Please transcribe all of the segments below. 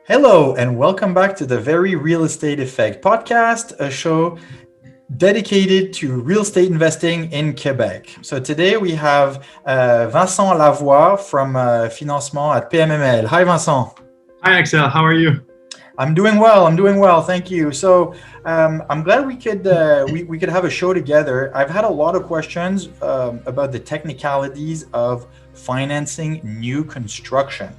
Hello, and welcome back to the Very Real Estate Effect podcast, a show dedicated to real estate investing in Quebec. So today we have Vincent Lavoie from Financement at PMML. Hi, Vincent. Hi, Axel. How are you? I'm doing well. I'm doing well. Thank you. So I'm glad we could have a show together. I've had a lot of questions about the technicalities of financing new construction.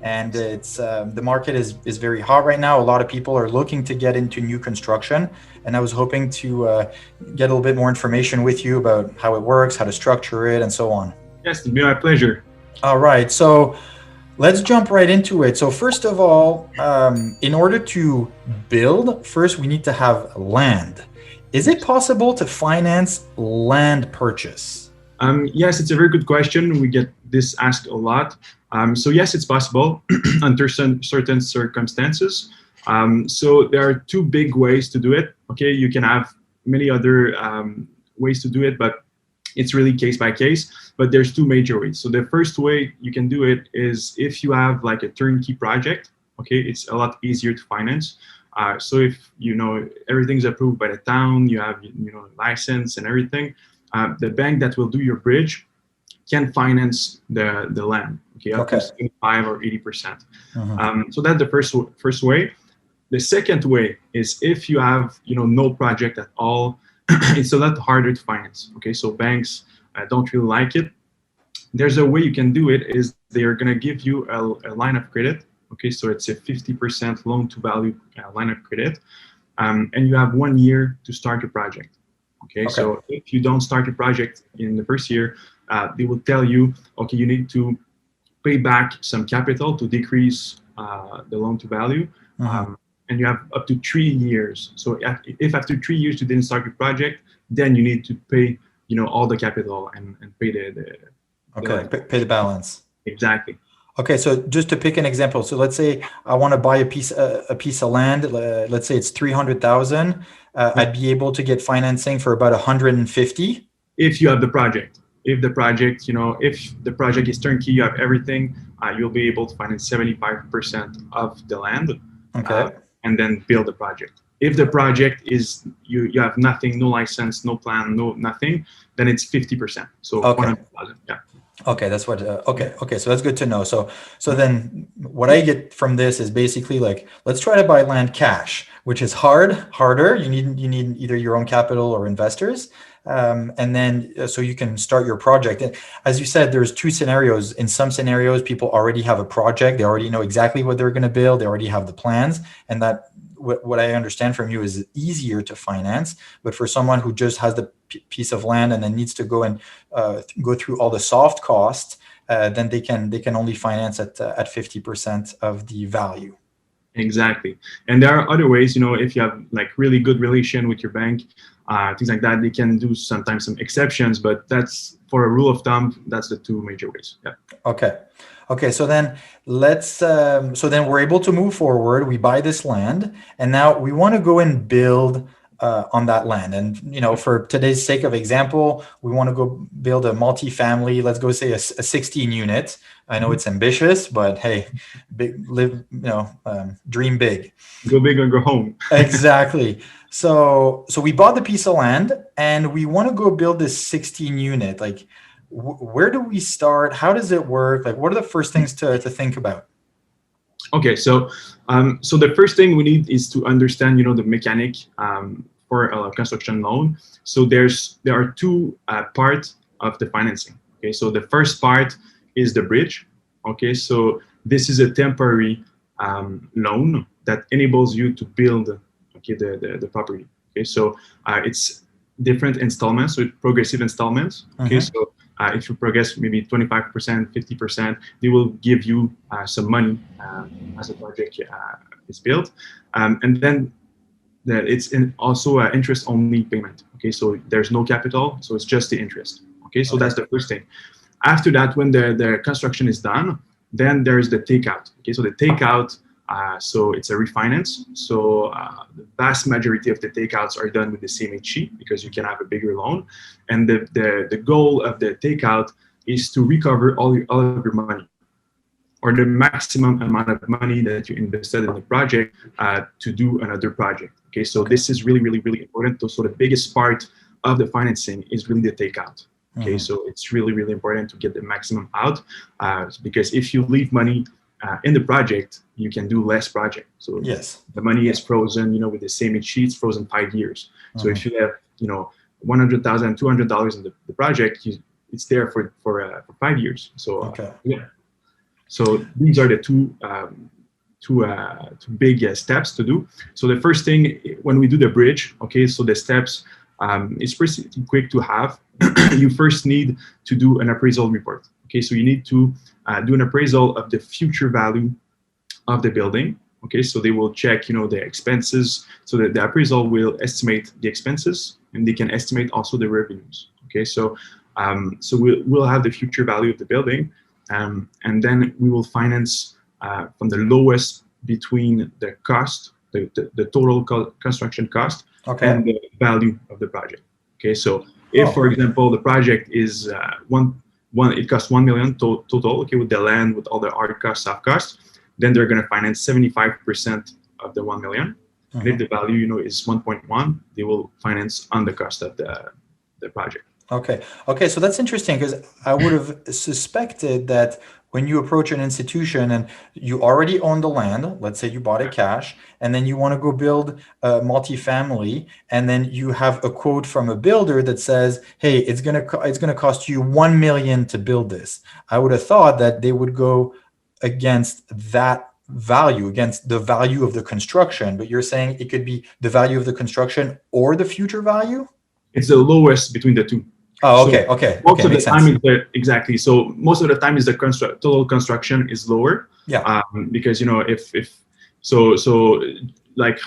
And it's the market is very hot right now. A lot of people are looking to get into new construction, and I was hoping to get a little bit more information with you about how it works, how to structure it, and so on. Yes, it's been my pleasure. All right, so let's jump right into it. So first of all, in order to build, first we need to have land. Is it possible to finance land purchase? Yes, it's a very good question. We get this asked a lot. So yes, it's possible under certain circumstances. So there are two big ways to do it. Okay, you can have many other ways to do it, but it's really case by case. But there's two major ways. So the first way you can do it is if you have like a turnkey project. Okay, it's a lot easier to finance. So if you know everything's approved by the town, you have license and everything. The bank that will do your bridge can finance the land, up to 75 or 80%. So that's the first way. The second way is if you have no project at all, it's a lot harder to finance. Okay, so banks don't really like it. There's a way you can do it is they are going to give you a line of credit. Okay, so it's a 50% loan to value line of credit, and you have 1 year to start your project. Okay, so if you don't start your project in the first year, they will tell you, okay, you need to pay back some capital to decrease the loan to value, and you have up to 3 years. So if after 3 years you didn't start your project, then you need to pay, all the capital and pay Pay the balance. Exactly. Okay, so just to pick an example, so let's say I want to buy a piece of land. Let's say it's 300,000. I'd be able to get financing for about 150. If you have the project. If the project, if the project is turnkey, you have everything, you'll be able to finance 75% of the land, and then build the project. If the project is you have nothing, no license, no plan, no nothing, then it's 50%. So 100,000. Yeah. Okay, that's what. Okay. So that's good to know. So then, what I get from this is basically like, let's try to buy land cash, which is harder. You need either your own capital or investors, and then so you can start your project. And as you said, there's two scenarios. In some scenarios, people already have a project. They already know exactly what they're going to build. They already have the plans, and that what I understand from you is easier to finance. But for someone who just has the piece of land and then needs to go and go through all the soft costs, then they can only finance at 50% of the value. Exactly. And there are other ways, if you have like really good relation with your bank, things like that, they can do sometimes some exceptions, but that's for a rule of thumb, that's the two major ways. Yeah. Okay. So then we're able to move forward. We buy this land, and now we want to go and build on that land. And for today's sake of example, we want to go build a multi-family. Let's go say a 16 unit. I know it's ambitious, but hey, dream big. Go big or go home. Exactly. So we bought the piece of land, and we want to go build this 16 unit. Like, where do we start? How does it work? Like, what are the first things to think about? Okay, so the first thing we need is to understand, the mechanic for a construction loan. So there are two parts of the financing. Okay, so the first part is the bridge. Okay, so this is a temporary loan that enables you to build the property. Okay, so it's different installments, so progressive installments. Okay, so if you progress maybe 25%, 50%, they will give you some money as the project is built. And then it's also an interest-only payment. Okay, so there's no capital, so it's just the interest. Okay, so that's the first thing. After that, when the construction is done, then there's the takeout. Okay, so the takeout, so it's a refinance. So the vast majority of the takeouts are done with the CMHC because you can have a bigger loan. And the goal of the takeout is to recover all of your money. or the maximum amount of money that you invested in the project to do another project. Okay, so this is really, really, really important. So the biggest part of the financing is really the takeout. Okay, so it's really, really important to get the maximum out because if you leave money in the project, you can do less project. So Yes. the money is frozen, with the CMHC, it's frozen 5 years. So if you have, $100,000, $200 in the project, it's there for 5 years. So yeah. So these are the two big steps to do. So the first thing when we do the bridge, okay, so the steps is pretty quick to have. You first need to do an appraisal report. Okay, so you need to do an appraisal of the future value of the building. Okay, so they will check, the expenses. So that the appraisal will estimate the expenses, and they can estimate also the revenues. Okay, so we'll have the future value of the building, and then we will finance from the lowest between the cost, the total construction cost, and the value of the project. Okay, so if, for example, the project is it costs $1 million total, okay, with the land, with all the hard costs, soft costs, then they're going to finance 75% of the 1 million. And if the value, is 1.1, they will finance on the cost of the project. Okay. So that's interesting because I would have suspected that when you approach an institution and you already own the land, let's say you bought it cash, and then you want to go build a multifamily, and then you have a quote from a builder that says, "Hey, it's gonna cost you 1 million to build this." I would have thought that they would go against that value, against the value of the construction. But you're saying it could be the value of the construction or the future value? It's the lowest between the two. Oh, okay. Most of the time exactly. So most of the time is the total construction is lower. Yeah. Because if like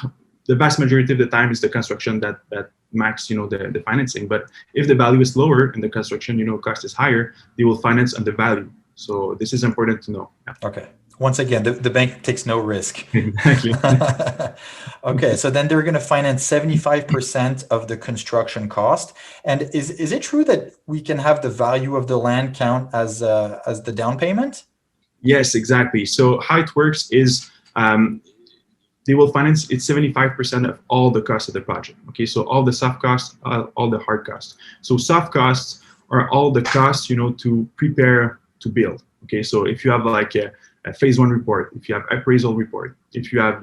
the vast majority of the time is the construction that max the financing. But if the value is lower and the construction cost is higher, they will finance on the value. So this is important to know. Yeah. Okay. Once again, the bank takes no risk. Exactly. Okay, so then they're going to finance 75% of the construction cost. And is it true that we can have the value of the land count as the down payment? Yes, exactly. So how it works is they will finance 75% of all the costs of the project. Okay, so all the soft costs, all the hard costs. So soft costs are all the costs to prepare to build. Okay, so if you have like a phase 1 report, if you have appraisal report, if you have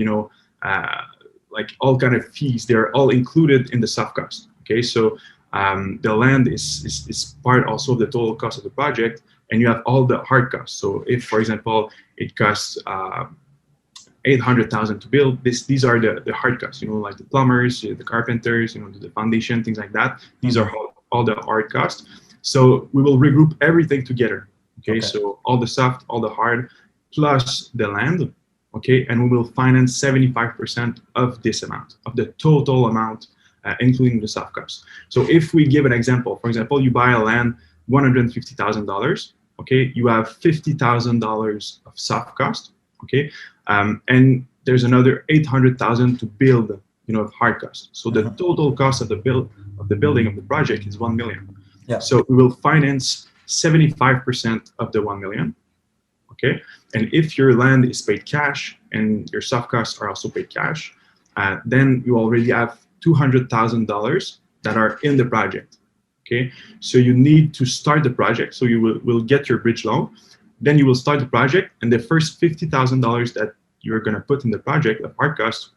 like all kind of fees, they're all included in the soft cost. Okay, so the land is part also of the total cost of the project, and you have all the hard costs. So if, for example, it costs $800,000 to build, these are the hard costs. Like the plumbers, the carpenters, the foundation, things like that. These are all the hard costs. So we will regroup everything together. Okay, so all the soft, all the hard, plus the land, okay, and we will finance 75% of this amount, of the total amount, including the soft costs. So if we give an example, for example, you buy a land, $150,000, okay, you have $50,000 of soft cost, okay, and there's another $800,000 to build, of hard cost. So the total cost of the building of the project is 1 million. Yeah. So we will finance 75% of the 1 million. Okay, and if your land is paid cash and your soft costs are also paid cash, then you already have $200,000 that are in the project. Okay, so you need to start the project. So you will get your bridge loan, then you will start the project, and the first $50,000 that you're going to put in the project, the hard cost,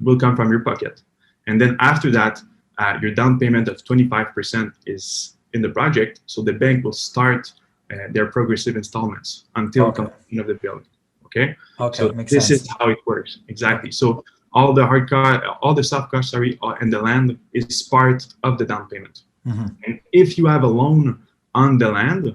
will come from your pocket. And then after that, your down payment of 25% is in the project. So the bank will start their progressive installments until completion of the building. Okay. So this is how it works exactly. So all the hard cost, all the soft costs, and the land is part of the down payment. And if you have a loan on the land,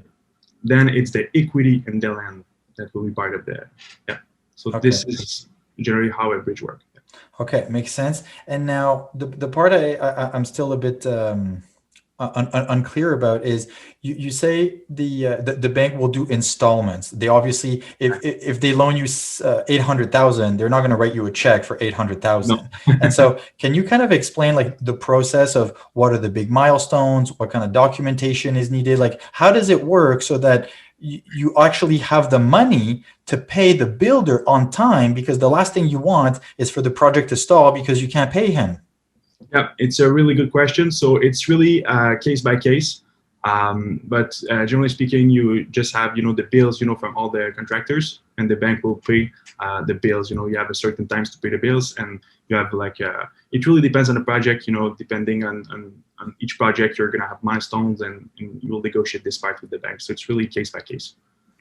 then it's the equity in the land that will be part of the. Yeah. So this is generally how a bridge works. Yeah. Okay, makes sense. And now the part I'm still a bit unclear about is you say the bank will do installments. They obviously, if they loan you 800,000, they're not going to write you a check for 800,000. No. And so can you kind of explain like the process of what are the big milestones, what kind of documentation is needed, like how does it work so that you actually have the money to pay the builder on time, because the last thing you want is for the project to stall because you can't pay him. Yeah, it's a really good question. So it's really case by case. But generally speaking, you just have, the bills, from all the contractors, and the bank will pay the bills. You have a certain times to pay the bills, and you have it really depends on the project. Depending on each project, you're gonna have milestones, and you will negotiate this part with the bank. So it's really case by case.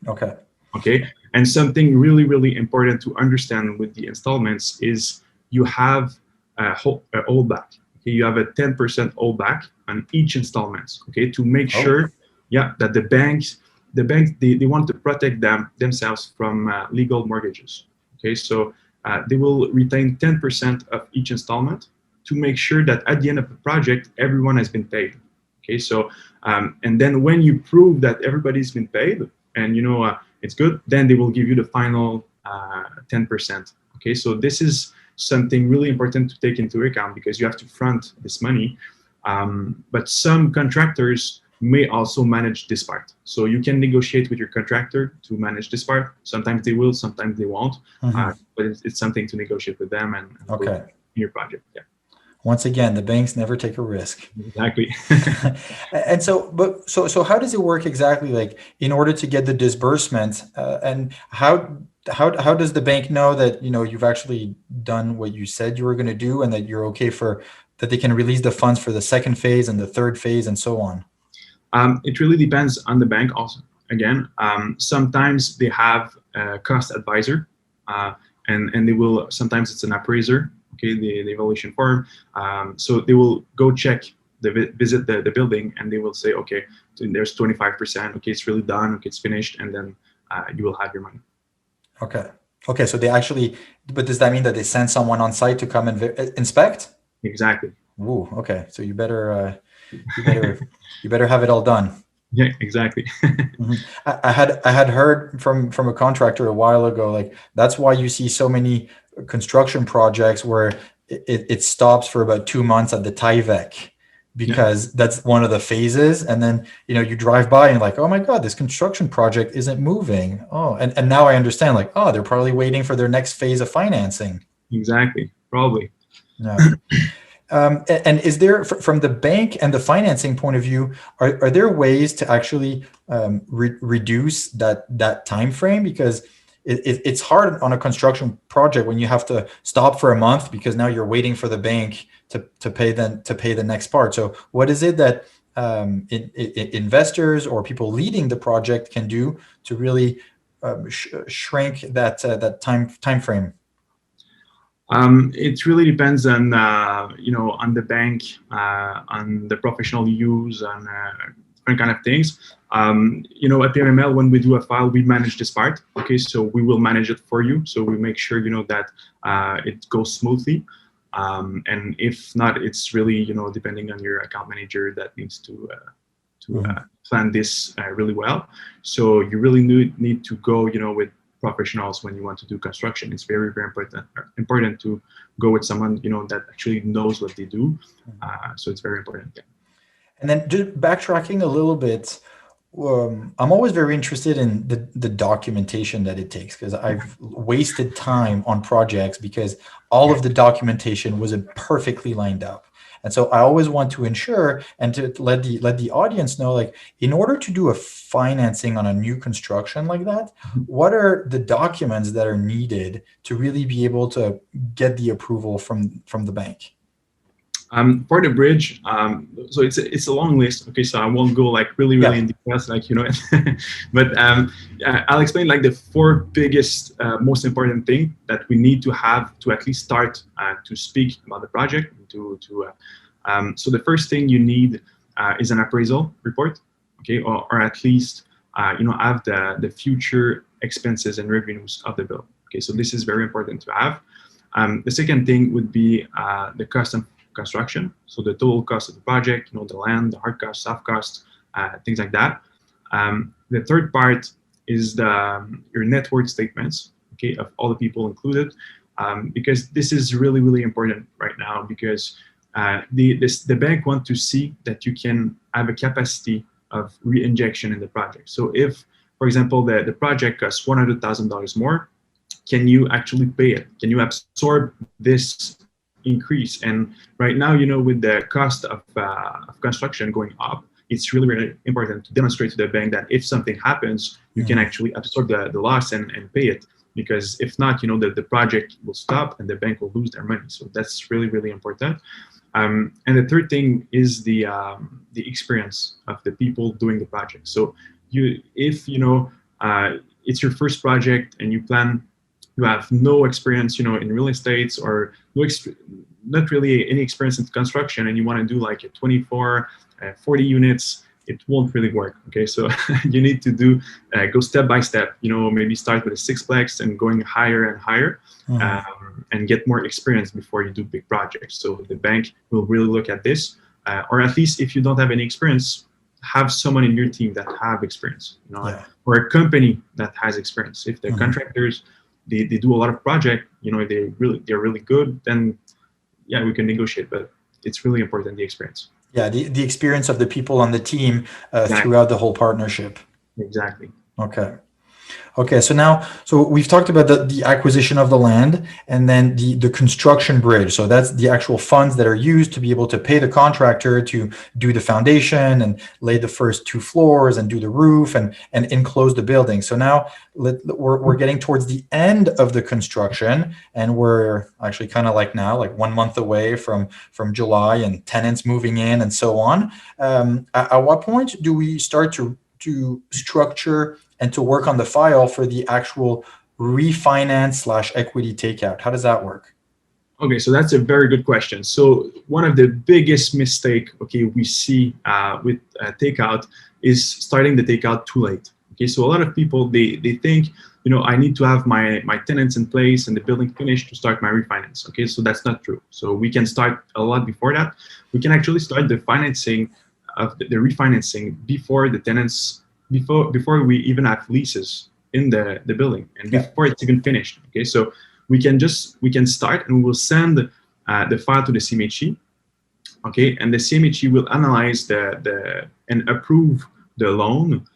Okay. Okay. And something really, really important to understand with the installments is you have a holdback. Okay, you have a 10% holdback on each installment. Okay, to make sure, that the banks they want to protect themselves from legal mortgages. Okay, so they will retain 10% of each installment to make sure that at the end of the project everyone has been paid. Okay, so and then when you prove that everybody's been paid, and it's good, then they will give you the final 10%. Okay, so this is something really important to take into account, because you have to front this money. But some contractors may also manage this part. So you can negotiate with your contractor to manage this part. Sometimes they will, sometimes they won't. But it's something to negotiate with them and your project. Yeah. Once again, the banks never take a risk. Exactly. And so how does it work exactly? Like, in order to get the disbursement, and how does the bank know that you've actually done what you said you were going to do, and that you're okay that they can release the funds for the second phase and the third phase and so on? It really depends on the bank. Also, again, sometimes they have a cost advisor, and they will. Sometimes it's an appraiser. Okay, the evaluation firm. So they will go visit the building, and they will say, okay, there's 25%. Okay, it's really done. Okay, it's finished, and then you will have your money. Okay. So they actually, but does that mean that they send someone on site to come and inspect? Exactly. Ooh, okay. So you better have it all done. Yeah, exactly. I had heard from a contractor a while ago, like, that's why you see so many construction projects where it stops for about 2 months at the Tyvek, because that's one of the phases, and then you drive by and like, oh my god, this construction project isn't moving. And now I understand, like, they're probably waiting for their next phase of financing. Exactly, probably. Yeah. And is there, from the bank and the financing point of view, are there ways to actually reduce that time frame? Because it's hard on a construction project when you have to stop for a month because now you're waiting for the bank to pay the next part. So what is it that investors or people leading the project can do to really shrink that time frame? It really depends on on the bank, on the professional use, on different kind of things. At PMML, when we do a file, we manage this part. Okay, so we will manage it for you. So we make sure that it goes smoothly. And if not, it's really depending on your account manager that needs to plan this really well. So you really need to go with professionals when you want to do construction. It's very, very important to go with someone that actually knows what they do. So it's very important. Yeah. And then just backtracking a little bit, I'm always very interested in the documentation that it takes, because I've wasted time on projects because all of the documentation wasn't perfectly lined up. And so I always want to ensure and to let the audience know, like, in order to do a financing on a new construction like that, what are the documents that are needed to really be able to get the approval from the bank? For the bridge, so it's a long list. Okay, so I won't go really in details, but I'll explain the 4 biggest, most important thing that we need to have to at least start to speak about the project. So the first thing you need is an appraisal report, okay, or at least have the future expenses and revenues of the bill. Okay, so this is very important to have. The second thing would be the cost of construction, so the total cost of the project, the land, the hard cost, soft cost, things like that. The third part is your net worth statements, okay, of all the people included, because this is really, really important right now, because the bank want to see that you can have a capacity of re-injection in the project. So if for example, the project costs $100,000 more. Can you actually pay it? Can you absorb this increase? And right now, with the cost of construction going up, it's really, really important to demonstrate to the bank that if something happens, you can actually absorb the loss and pay it. Because if not, the project will stop and the bank will lose their money. So that's really, really important. And the third thing is the experience of the people doing the project. So if it's your first project and you have no experience, in real estate or not really any experience in construction, and you want to do like a 24, 40 units, it won't really work. Okay, so you need to go step by step. Maybe start with a sixplex and going higher and higher, and get more experience before you do big projects. So the bank will really look at this, or at least if you don't have any experience, have someone in your team that have experience, or a company that has experience. If the contractors they do a lot of project, they're really good, then yeah, we can negotiate. But it's really important, the experience. Yeah, the experience of the people on the team Exactly. throughout the whole partnership. Exactly. Okay, so we've talked about the acquisition of the land and then the construction bridge. So that's the actual funds that are used to be able to pay the contractor to do the foundation and lay the first 2 floors and do the roof and enclose the building. So now we're getting towards the end of the construction, and we're actually kind of like 1 month away from July and tenants moving in and so on. At what point do we start to structure and to work on the file for the actual refinance/equity takeout? How does that work? Okay, so that's a very good question. So one of the biggest mistake, we see with takeout is starting the takeout too late. Okay, so a lot of people, they think, I need to have my tenants in place and the building finished to start my refinance. Okay, so that's not true. So we can start a lot before that. We can actually start the financing of the refinancing before the tenants, before we even have leases in the building and before it's even finished. Okay, so we can start and we will send the file to the CMHC. Okay, and the CMHC will analyze and approve the loan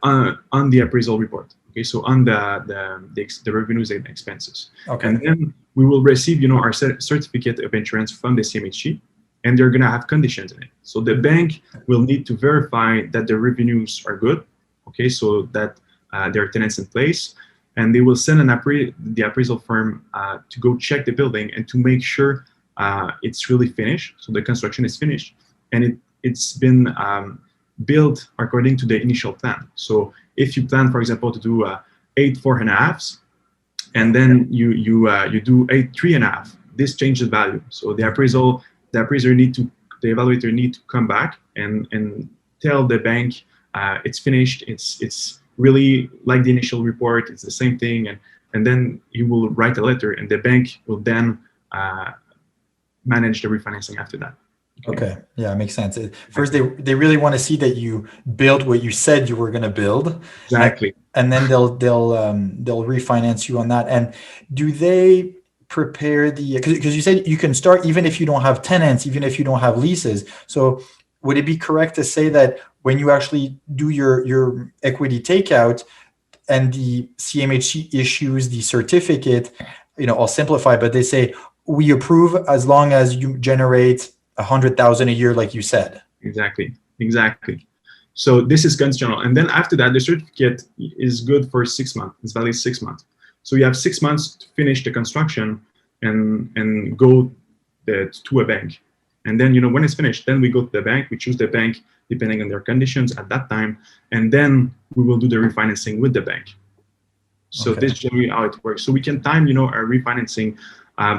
on the appraisal report. Okay, so on the revenues and expenses. Okay. And then we will receive our certificate of insurance from the CMHC. And they're going to have conditions in it. So the bank will need to verify that the revenues are good, okay, so that there are tenants in place. And they will send the appraisal firm to go check the building and to make sure it's really finished. So the construction is finished. And it's been built according to the initial plan. So if you plan, for example, to do 8 4.5s, and then you do 8 3.5, this changes value. So the evaluator need to come back and tell the bank it's finished, it's really like the initial report, it's the same thing, and then you will write a letter and the bank will then manage the refinancing after that. Okay. Yeah, it makes sense. First, they really want to see that you build what you said you were going to build. Exactly. And then they'll refinance you on that. And do they prepare because you said you can start even if you don't have tenants, even if you don't have leases. So would it be correct to say that when you actually do your equity takeout and the CMHC issues the certificate, I'll simplify, but they say we approve as long as you generate 100,000 a year, like you said. Exactly. So this is conditional, and then after that, the certificate is good for 6 months. It's valid 6 months. So you have 6 months to finish the construction and go to a bank. And then, when it's finished, then we go to the bank. We choose the bank depending on their conditions at that time, and then we will do the refinancing with the bank. So This is generally how it works. So we can time, our refinancing.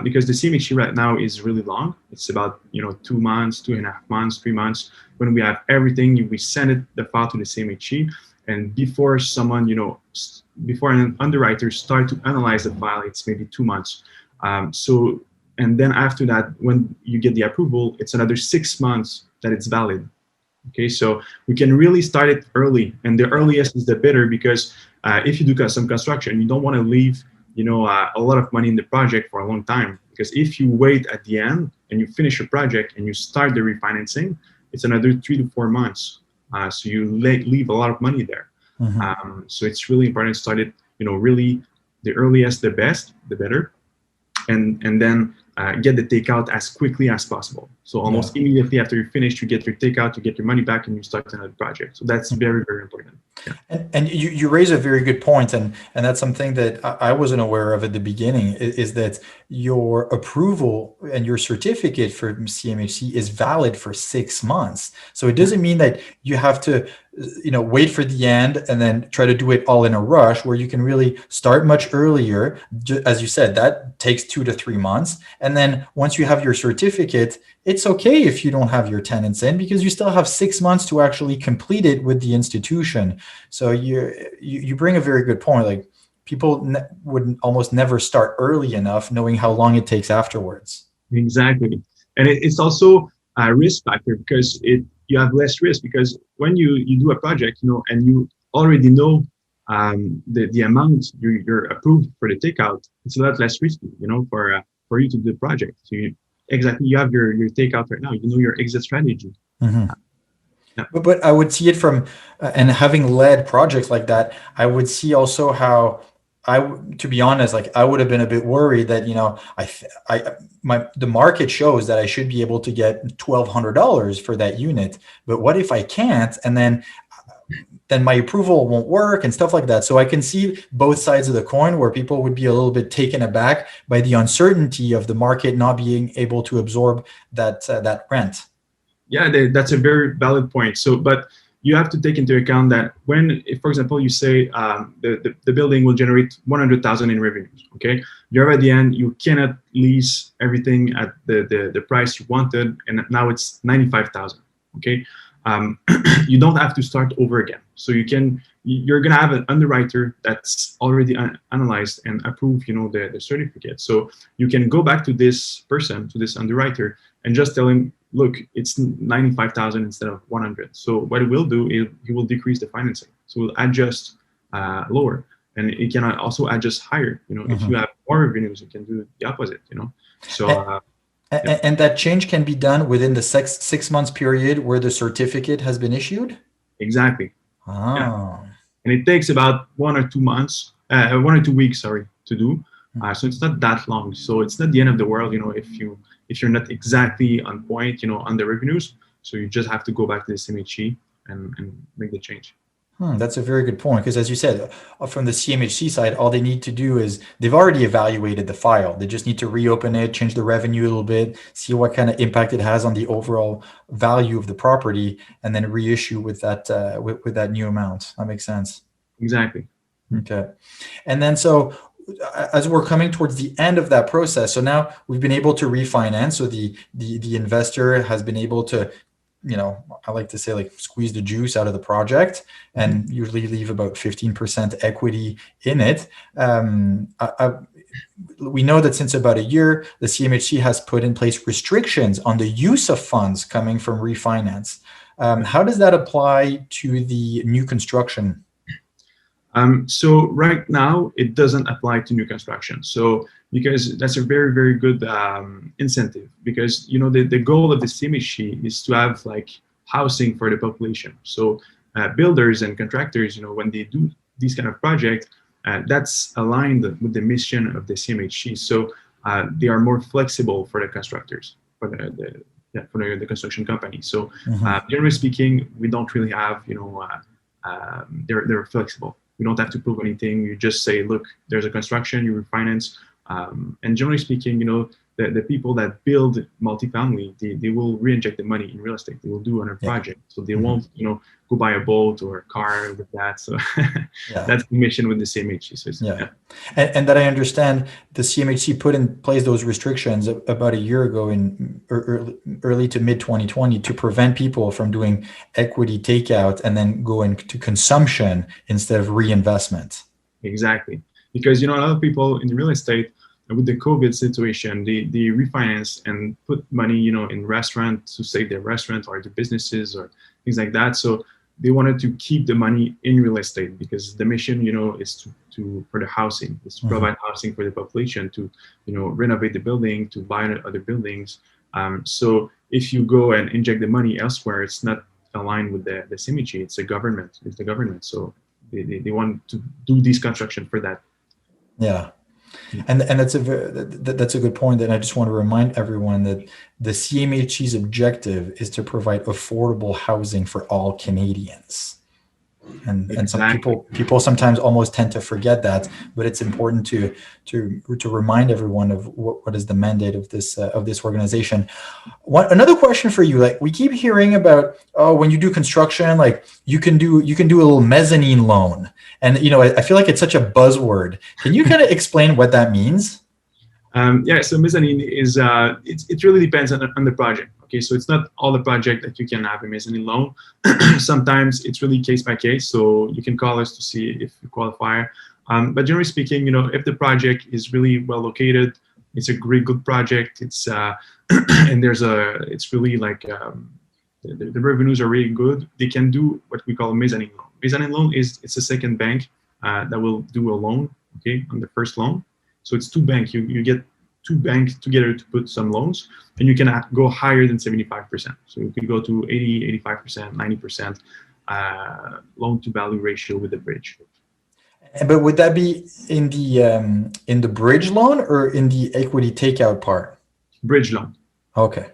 Because the CMHC right now is really long. It's about 2 months, 2.5 months, 3 months. When we have everything, we send the file to the CMHC, and before before an underwriter start to analyze the file, it's maybe 2 months. And then after that, when you get the approval, it's another 6 months that it's valid. Okay, so we can really start it early, and the earliest is the better, because if you do some construction, you don't want to leave a lot of money in the project for a long time, because if you wait at the end and you finish your project and you start the refinancing, it's another 3 to 4 months. So you leave a lot of money there. So it's really important to start it, really the earliest, the best, the better, and then get the takeout as quickly as possible. So almost immediately after you finish, you get your takeout, you get your money back, and you start another project. So that's very, very important. Yeah. And you raise a very good point, and that's something that I wasn't aware of at the beginning, is that your approval and your certificate for CMHC is valid for 6 months. So it doesn't mean that you have to, wait for the end and then try to do it all in a rush, where you can really start much earlier. As you said, that takes 2 to 3 months. And then once you have your certificate, it's okay if you don't have your tenants in, because you still have 6 months to actually complete it with the institution. So you bring a very good point. Like, people would almost never start early enough, knowing how long it takes afterwards. Exactly. And it's also a risk factor, because you have less risk, because when you do a project, and you already know the amount you're approved for the takeout, it's a lot less risky, for you to do the project. So you have your takeout right now, your exit strategy. Mm-hmm. But I would see it from, and having led projects like that, I would see also how to be honest, like, I would have been a bit worried that, the market shows that I should be able to get $1,200 for that unit. But what if I can't? And then my approval won't work and stuff like that. So I can see both sides of the coin, where people would be a little bit taken aback by the uncertainty of the market not being able to absorb that rent. Yeah, that's a very valid point. So, but you have to take into account that if, for example, you say the building will generate 100,000 in revenues, okay? You're at the end, you cannot lease everything at the price you wanted, and now it's 95,000, okay? You don't have to start over again. So you're gonna have an underwriter that's already analyzed and approved, the certificate. So you can go back to this person, to this underwriter, and just tell him, look, it's 95,000 instead of 100. So what it will do is it will decrease the financing. So we'll adjust lower, and it can also adjust higher. If you have more revenues, you can do the opposite. So. And that change can be done within the 6 months period where the certificate has been issued? Exactly. Oh. Yeah. And it takes about 1 or 2 months, 1 or 2 weeks, to do. So it's not that long. So it's not the end of the world, if you're not exactly on point, on the revenues. So you just have to go back to the CMHC and make the change. That's a very good point, because as you said, from the CMHC side, all they need to do is they've already evaluated the file. They just need to reopen it, change the revenue a little bit, see what kind of impact it has on the overall value of the property, and then reissue with that with that new amount. That makes sense. Exactly. Okay. And then so as we're coming towards the end of that process, so now we've been able to refinance. So the investor has been able to, I like to say, like, squeeze the juice out of the project, and usually leave about 15% equity in it. We know that since about a year, the CMHC has put in place restrictions on the use of funds coming from refinance. How does that apply to the new construction? So right now, it doesn't apply to new construction. So because that's a very, very good incentive, because the goal of the CMHC is to have housing for the population. So builders and contractors, when they do these kind of projects, that's aligned with the mission of the CMHC. So they are more flexible for the constructors, for the construction company. So generally speaking, we don't really have, they're flexible. We don't have to prove anything. You just say, look, there's a construction, you refinance. And generally speaking, the people that build multifamily, they will reinject the money in real estate. They will do on a project. So they won't, go buy a boat or a car with that. So that's the mission with the CMHC. So And that I understand, the CMHC put in place those restrictions about a year ago, in early to mid 2020, to prevent people from doing equity takeout and then going to consumption instead of reinvestment. Exactly. Because, a lot of people in real estate, with the COVID situation, they refinance and put money, in restaurants to save their restaurant or their businesses or things like that. So they wanted to keep the money in real estate, because the mission, is for the housing, is to provide housing for the population, to, renovate the building, to buy other buildings. So if you go and inject the money elsewhere, it's not aligned with the CMHC. It's the government. So they want to do this construction for that. Yeah. And that's a good point. And I just want to remind everyone that the CMHC's objective is to provide affordable housing for all Canadians. And some people sometimes almost tend to forget that, but it's important to remind everyone of what is the mandate of this organization. Another question for you, like we keep hearing about, when you do construction, like you can do a little mezzanine loan, and I feel like it's such a buzzword. Can you kind of explain what that means? So mezzanine is it really depends on the project. Okay, so it's not all the project that you can have a mezzanine loan. Sometimes it's really case by case. So you can call us to see if you qualify. But generally speaking, if the project is really well located, it's a good project. It's and it's really like the revenues are really good. They can do what we call a mezzanine loan. Mezzanine loan it's a second bank that will do a loan. Okay, on the first loan. So it's two banks. You get two banks together to put some loans, and you can go higher than 75%. So you can go to 80, 85%, 90% loan to value ratio with the bridge. But would that be in the bridge loan or in the equity takeout part? Bridge loan. Okay.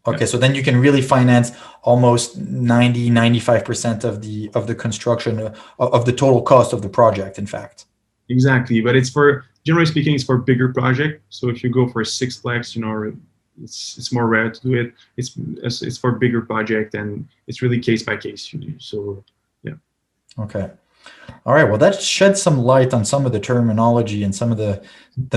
Okay, so then you can really finance almost 90, 95% of the construction of the total cost of the project, in fact. Exactly, but generally speaking, it's for bigger project. So if you go for a sixplex, it's more rare to do it. It's for bigger project, and it's really case by case. So yeah. Okay. All right. Well, that sheds some light on some of the terminology and some of the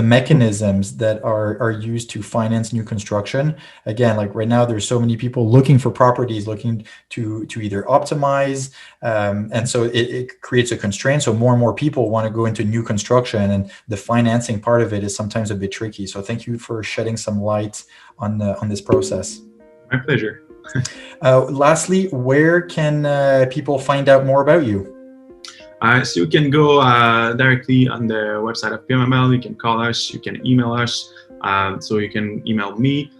mechanisms that are used to finance new construction. Again, like right now, there's so many people looking for properties, looking to either optimize, and so it creates a constraint. So more and more people want to go into new construction, and the financing part of it is sometimes a bit tricky. So thank you for shedding some light on this process. My pleasure. Lastly, where can people find out more about you? So you can go directly on the website of PMML. You can call us. You can email us. So you can email me,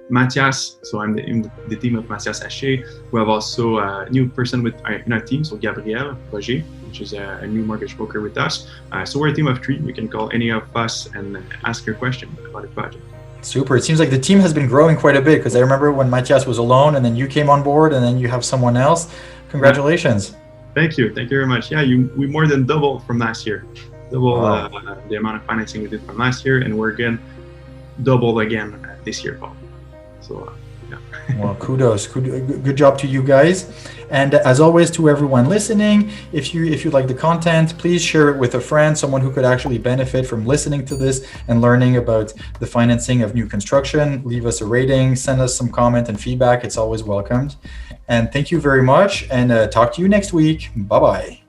Mathias. So I'm in the team of Mathias Haché. We have also a new person in our team, so Gabriel Roger, which is a new mortgage broker with us. So we're a team of 3. You can call any of us and ask your question about the project. Super. It seems like the team has been growing quite a bit, because I remember when Mathias was alone and then you came on board and then you have someone else. Congratulations. Yeah. Thank you very much. Yeah, we more than doubled from last year. Wow. The amount of financing we did from last year, and we're again doubled again this year, Paul. So yeah. Well, kudos. Good job to you guys. And as always, to everyone listening, if you like the content, please share it with a friend, someone who could actually benefit from listening to this and learning about the financing of new construction. Leave us a rating, send us some comment and feedback. It's always welcomed. And thank you very much, and talk to you next week. Bye-bye.